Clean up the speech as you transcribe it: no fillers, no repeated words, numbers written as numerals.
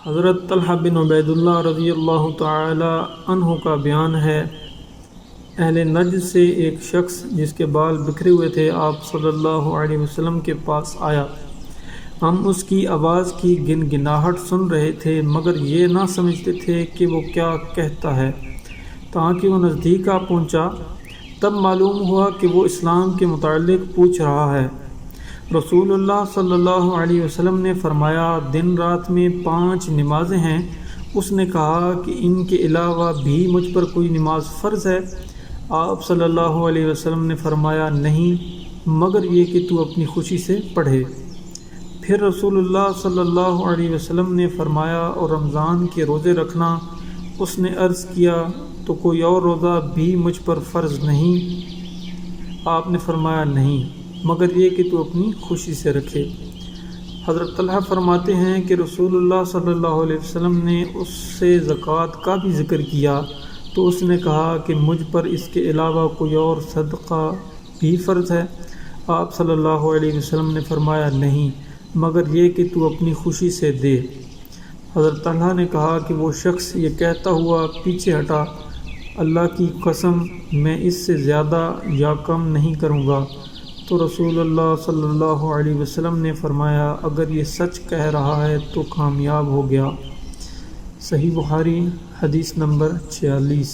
حضرت طلحہ بن عبید اللہ رضی اللہ تعالی عنہ کا بیان ہے، اہل نجد سے ایک شخص جس کے بال بکھرے ہوئے تھے آپ صلی اللہ علیہ وسلم کے پاس آیا۔ ہم اس کی آواز کی گنگناہٹ سن رہے تھے مگر یہ نہ سمجھتے تھے کہ وہ کیا کہتا ہے، تاکہ وہ نزدیک آ پہنچا۔ تب معلوم ہوا کہ وہ اسلام کے متعلق پوچھ رہا ہے۔ رسول اللہ صلی اللہ علیہ وسلم نے فرمایا، دن رات میں 5 نمازیں ہیں۔ اس نے کہا کہ ان کے علاوہ بھی مجھ پر کوئی نماز فرض ہے؟ آپ صلی اللہ علیہ وسلم نے فرمایا، نہیں، مگر یہ کہ تو اپنی خوشی سے پڑھے۔ پھر رسول اللہ صلی اللہ علیہ وسلم نے فرمایا، اور رمضان کے روزے رکھنا؟ اس نے عرض کیا، تو کوئی اور روزہ بھی مجھ پر فرض نہیں؟ آپ نے فرمایا، نہیں، مگر یہ کہ تو اپنی خوشی سے رکھے۔ حضرت طلحہ فرماتے ہیں کہ رسول اللہ صلی اللہ علیہ وسلم نے اس سے زکوٰۃ کا بھی ذکر کیا تو اس نے کہا کہ مجھ پر اس کے علاوہ کوئی اور صدقہ بھی فرض ہے؟ آپ صلی اللہ علیہ وسلم نے فرمایا، نہیں، مگر یہ کہ تو اپنی خوشی سے دے۔ حضرت طلحہ نے کہا کہ وہ شخص یہ کہتا ہوا پیچھے ہٹا، اللہ کی قسم، میں اس سے زیادہ یا کم نہیں کروں گا۔ تو رسول اللہ صلی اللہ علیہ وسلم نے فرمایا، اگر یہ سچ کہہ رہا ہے تو کامیاب ہو گیا۔ صحیح بخاری حدیث نمبر 46۔